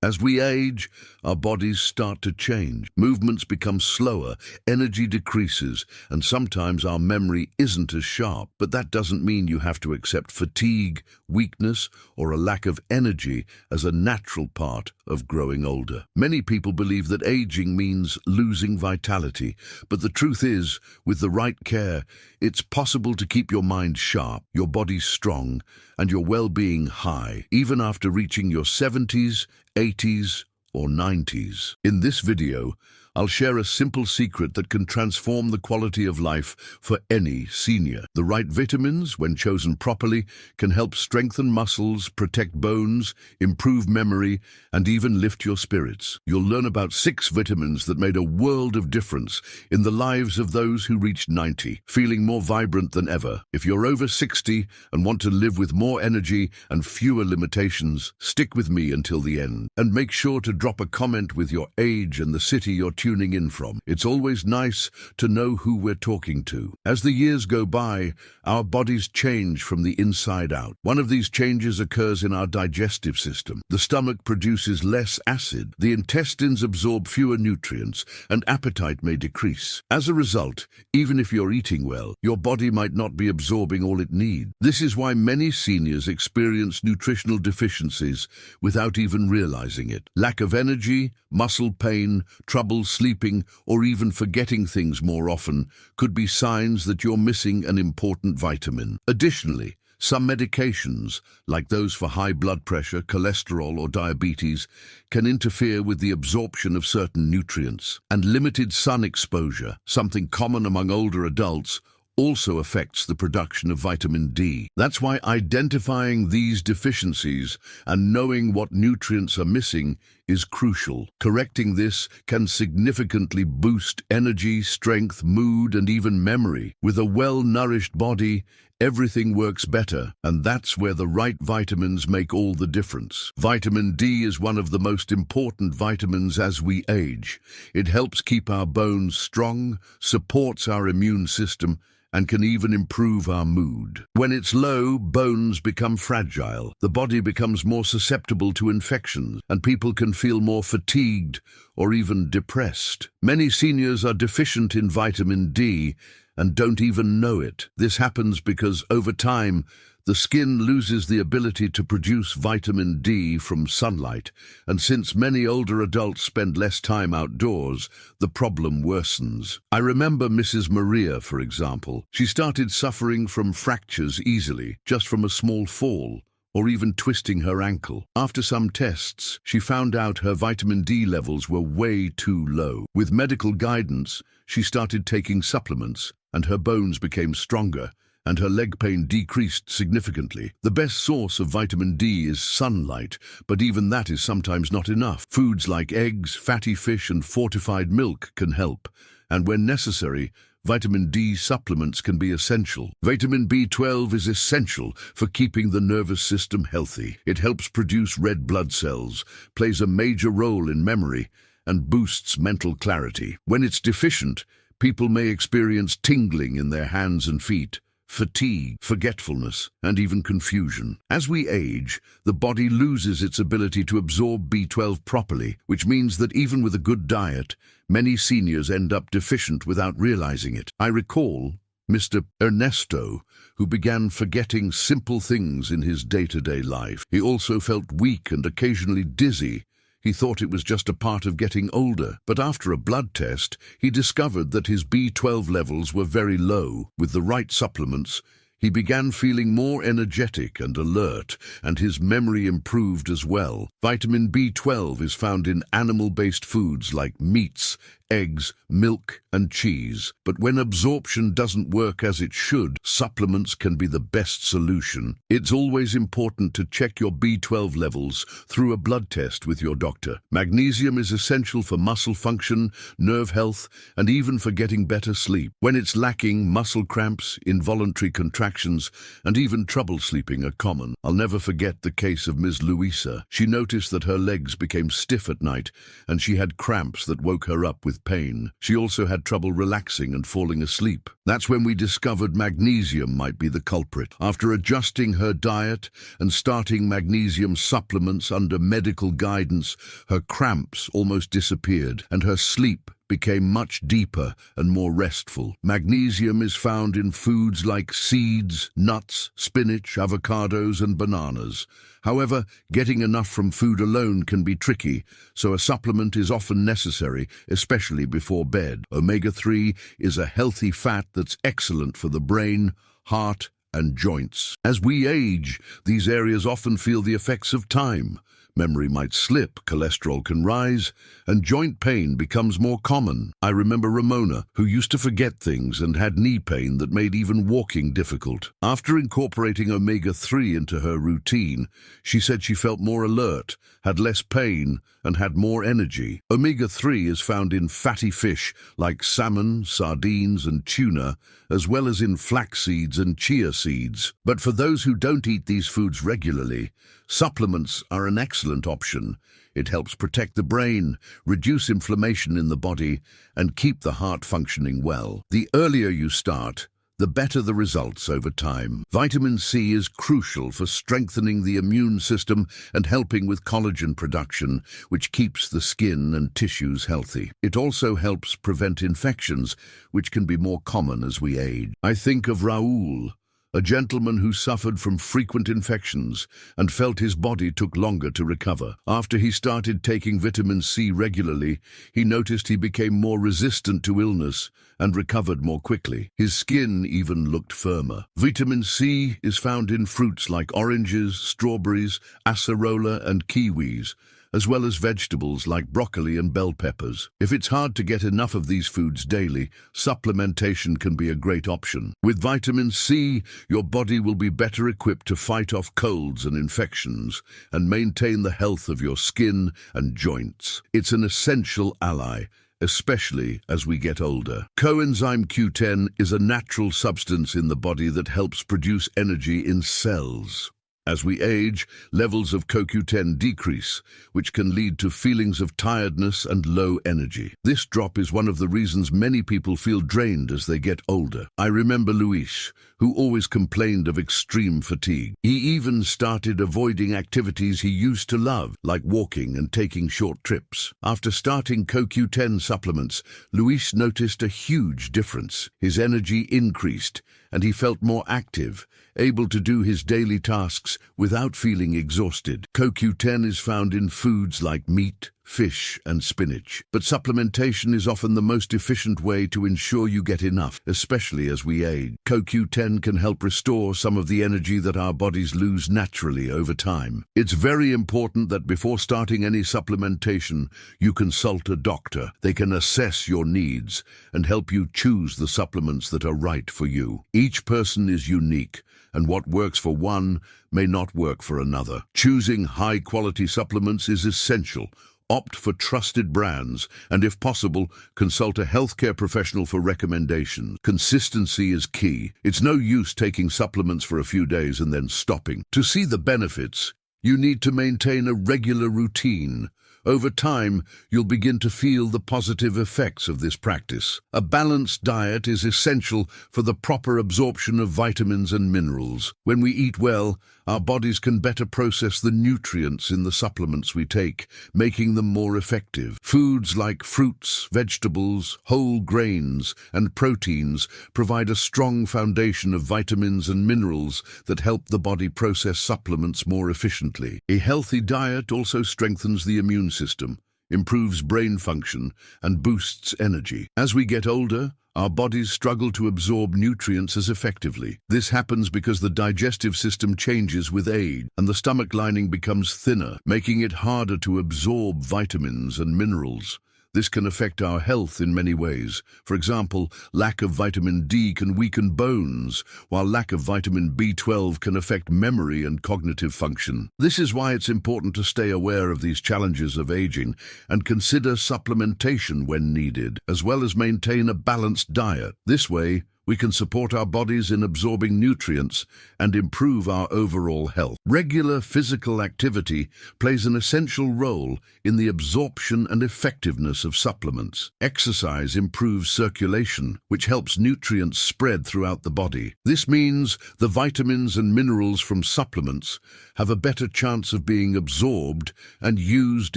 As we age, our bodies start to change. Movements become slower, energy decreases, and sometimes our memory isn't as sharp. But that doesn't mean you have to accept fatigue, weakness, or a lack of energy as a natural part of growing older. Many people believe that aging means losing vitality, but the truth is, with the right care, it's possible to keep your mind sharp, your body strong, and your well-being high, even after reaching your 70s, 80s, or 90s. In this video, I'll share a simple secret that can transform the quality of life for any senior. The right vitamins, when chosen properly, can help strengthen muscles, protect bones, improve memory, and even lift your spirits. You'll learn about 6 vitamins that made a world of difference in the lives of those who reached 90, feeling more vibrant than ever. If you're over 60 and want to live with more energy and fewer limitations, stick with me until the end. And make sure to drop a comment with your age and the city you're tuning in from. It's always nice to know who we're talking to. As the years go by, our bodies change from the inside out. One of these changes occurs in our digestive system. The stomach produces less acid, the intestines absorb fewer nutrients, and appetite may decrease. As a result, even if you're eating well, your body might not be absorbing all it needs. This is why many seniors experience nutritional deficiencies without even realizing it. Lack of energy, muscle pain, trouble sleeping, or even forgetting things more often could be signs that you're missing an important vitamin. Additionally, some medications, like those for high blood pressure, cholesterol, or diabetes, can interfere with the absorption of certain nutrients. And limited sun exposure, something common among older adults, also affects the production of vitamin D. That's why identifying these deficiencies and knowing what nutrients are missing is crucial. Correcting this can significantly boost energy, strength, mood, and even memory. With a well-nourished body, everything works better, and that's where the right vitamins make all the difference. Vitamin D is one of the most important vitamins as we age. It helps keep our bones strong, supports our immune system, and can even improve our mood. When it's low, bones become fragile, the body becomes more susceptible to infections, and people can feel more fatigued or even depressed. Many seniors are deficient in vitamin D and don't even know it. This happens because over time, the skin loses the ability to produce vitamin D from sunlight, and since many older adults spend less time outdoors, the problem worsens. I remember Mrs. Maria, for example. She started suffering from fractures easily, just from a small fall, or even twisting her ankle. After some tests, she found out her vitamin D levels were way too low. With medical guidance, she started taking supplements, and her bones became stronger, and her leg pain decreased significantly. The best source of vitamin D is sunlight, but even that is sometimes not enough. Foods like eggs, fatty fish, and fortified milk can help, and when necessary, vitamin D supplements can be essential. Vitamin B12 is essential for keeping the nervous system healthy. It helps produce red blood cells, plays a major role in memory, and boosts mental clarity. When it's deficient, people may experience tingling in their hands and feet, fatigue, forgetfulness, and even confusion. As we age, the body loses its ability to absorb B12 properly, which means that even with a good diet, many seniors end up deficient without realizing it. I recall Mr. Ernesto, who began forgetting simple things in his day-to-day life. He also felt weak and occasionally dizzy. He thought it was just a part of getting older, but after a blood test, he discovered that his B12 levels were very low. With the right supplements, he began feeling more energetic and alert, and his memory improved as well. Vitamin B12 is found in animal-based foods like meats, eggs, milk, and cheese. But when absorption doesn't work as it should, supplements can be the best solution. It's always important to check your B12 levels through a blood test with your doctor. Magnesium is essential for muscle function, nerve health, and even for getting better sleep. When it's lacking, muscle cramps, involuntary contractions, and even trouble sleeping are common. I'll never forget the case of Ms. Louisa. She noticed that her legs became stiff at night, and she had cramps that woke her up with with pain. She also had trouble relaxing and falling asleep. That's when we discovered magnesium might be the culprit. After adjusting her diet and starting magnesium supplements under medical guidance, her cramps almost disappeared and her sleep became much deeper and more restful. Magnesium is found in foods like seeds, nuts, spinach, avocados, and bananas. However, getting enough from food alone can be tricky, so a supplement is often necessary, especially before bed. Omega-3 is a healthy fat that's excellent for the brain, heart, and joints. As we age, these areas often feel the effects of time. Memory might slip, cholesterol can rise, and joint pain becomes more common. I remember Ramona, who used to forget things and had knee pain that made even walking difficult. After incorporating omega-3 into her routine, she said she felt more alert, had less pain, and had more energy. Omega-3 is found in fatty fish like salmon, sardines, and tuna, as well as in flax seeds and chia seeds. But for those who don't eat these foods regularly, supplements are an excellent option. It helps protect the brain, reduce inflammation in the body, and keep the heart functioning well. The earlier you start, the better the results over time. Vitamin C is crucial for strengthening the immune system and helping with collagen production, which keeps the skin and tissues healthy. It also helps prevent infections, which can be more common as we age. I think of Raul, a gentleman who suffered from frequent infections and felt his body took longer to recover. After he started taking vitamin C regularly, he noticed he became more resistant to illness and recovered more quickly. His skin even looked firmer. Vitamin C is found in fruits like oranges, strawberries, acerola, and kiwis, as well as vegetables like broccoli and bell peppers. If it's hard to get enough of these foods daily, supplementation can be a great option. With vitamin C, your body will be better equipped to fight off colds and infections and maintain the health of your skin and joints. It's an essential ally, especially as we get older. Coenzyme Q10 is a natural substance in the body that helps produce energy in cells. As we age, levels of CoQ10 decrease, which can lead to feelings of tiredness and low energy. This drop is one of the reasons many people feel drained as they get older. I remember Luis, who always complained of extreme fatigue. He even started avoiding activities he used to love, like walking and taking short trips. After starting CoQ10 supplements, Luis noticed a huge difference. His energy increased, and he felt more active, able to do his daily tasks without feeling exhausted. CoQ10 is found in foods like meat, fish, and spinach. But supplementation is often the most efficient way to ensure you get enough, especially as we age. CoQ10 can help restore some of the energy that our bodies lose naturally over time. It's very important that before starting any supplementation, you consult a doctor. They can assess your needs and help you choose the supplements that are right for you. Each person is unique, and what works for one may not work for another. Choosing high-quality supplements is essential. Opt for trusted brands, and if possible, consult a healthcare professional for recommendations. Consistency is key. It's no use taking supplements for a few days and then stopping. To see the benefits, you need to maintain a regular routine. Over time, you'll begin to feel the positive effects of this practice. A balanced diet is essential for the proper absorption of vitamins and minerals. When we eat well, our bodies can better process the nutrients in the supplements we take, making them more effective. Foods like fruits, vegetables, whole grains, and proteins provide a strong foundation of vitamins and minerals that help the body process supplements more efficiently. A healthy diet also strengthens the immune system, improves brain function, and boosts energy. As we get older, our bodies struggle to absorb nutrients as effectively. This happens because the digestive system changes with age, and the stomach lining becomes thinner, making it harder to absorb vitamins and minerals. This can affect our health in many ways. For example, lack of vitamin D can weaken bones, while lack of vitamin B12 can affect memory and cognitive function. This is why it's important to stay aware of these challenges of aging and consider supplementation when needed, as well as maintain a balanced diet. This way, we can support our bodies in absorbing nutrients and improve our overall health. Regular physical activity plays an essential role in the absorption and effectiveness of supplements. Exercise improves circulation, which helps nutrients spread throughout the body. This means the vitamins and minerals from supplements have a better chance of being absorbed and used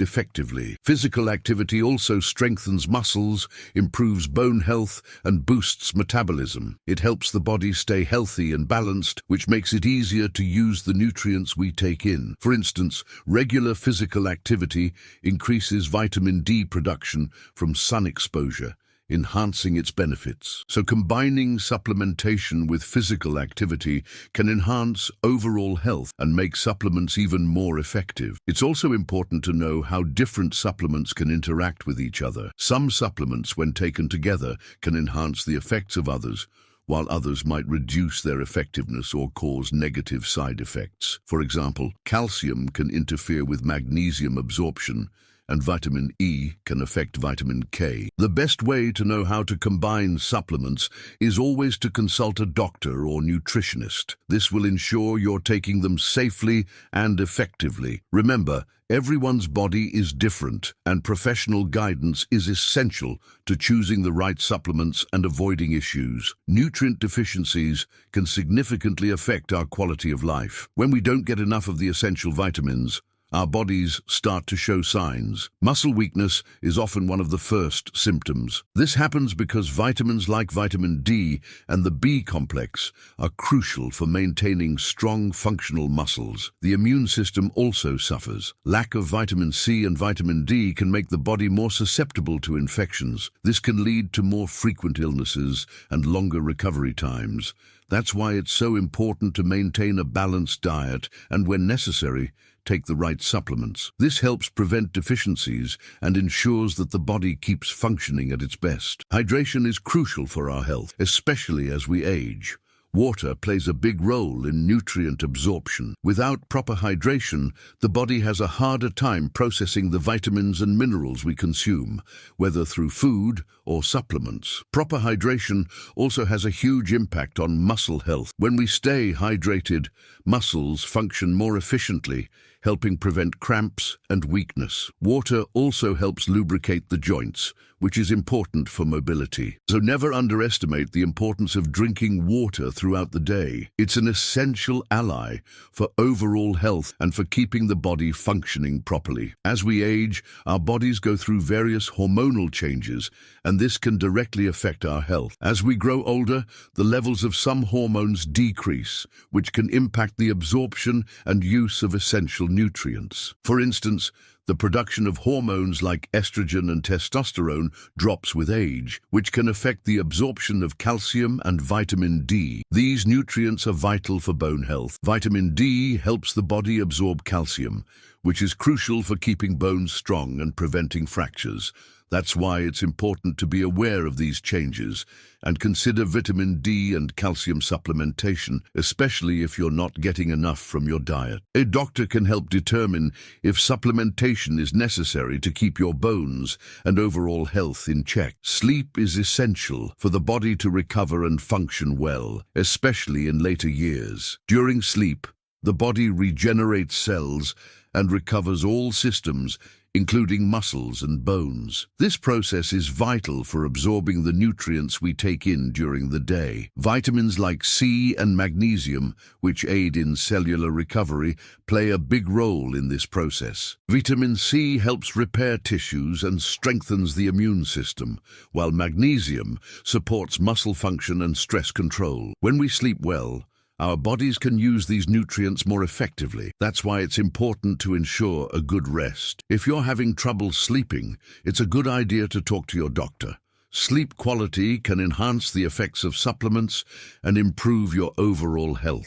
effectively. Physical activity also strengthens muscles, improves bone health, and boosts metabolism. It helps the body stay healthy and balanced, which makes it easier to use the nutrients we take in. For instance, regular physical activity increases vitamin D production from sun exposure, enhancing its benefits. So combining supplementation with physical activity can enhance overall health and make supplements even more effective. It's also important to know how different supplements can interact with each other. Some supplements, when taken together, can enhance the effects of others, while others might reduce their effectiveness or cause negative side effects. For example, calcium can interfere with magnesium absorption, and vitamin E can affect vitamin K. The best way to know how to combine supplements is always to consult a doctor or nutritionist. This will ensure you're taking them safely and effectively. Remember, everyone's body is different, and professional guidance is essential to choosing the right supplements and avoiding issues. Nutrient deficiencies can significantly affect our quality of life. When we don't get enough of the essential vitamins, our bodies start to show signs. Muscle weakness is often one of the first symptoms. This happens because vitamins like vitamin D and the B complex are crucial for maintaining strong, functional muscles. The immune system also suffers. Lack of vitamin C and vitamin D can make the body more susceptible to infections. This can lead to more frequent illnesses and longer recovery times. That's why it's so important to maintain a balanced diet and, when necessary, take the right supplements. This helps prevent deficiencies and ensures that the body keeps functioning at its best. Hydration is crucial for our health, especially as we age. Water plays a big role in nutrient absorption. Without proper hydration, the body has a harder time processing the vitamins and minerals we consume, whether through food or supplements. Proper hydration also has a huge impact on muscle health. When we stay hydrated, muscles function more efficiently, helping prevent cramps and weakness. Water also helps lubricate the joints, which is important for mobility. So never underestimate the importance of drinking water throughout the day. It's an essential ally for overall health and for keeping the body functioning properly. As we age, our bodies go through various hormonal changes, and this can directly affect our health. As we grow older, the levels of some hormones decrease, which can impact the absorption and use of essential nutrients. For instance, the production of hormones like estrogen and testosterone drops with age, which can affect the absorption of calcium and vitamin D. These nutrients are vital for bone health. Vitamin D helps the body absorb calcium, which is crucial for keeping bones strong and preventing fractures. That's why it's important to be aware of these changes and consider vitamin D and calcium supplementation, especially if you're not getting enough from your diet. A doctor can help determine if supplementation is necessary to keep your bones and overall health in check. Sleep is essential for the body to recover and function well, especially in later years. During sleep, the body regenerates cells and recovers all systems, including muscles and bones. This process is vital for absorbing the nutrients we take in during the day. Vitamins like C and magnesium, which aid in cellular recovery, play a big role in this process. Vitamin C helps repair tissues and strengthens the immune system, while magnesium supports muscle function and stress control. When we sleep well, our bodies can use these nutrients more effectively. That's why it's important to ensure a good rest. If you're having trouble sleeping, it's a good idea to talk to your doctor. Sleep quality can enhance the effects of supplements and improve your overall health.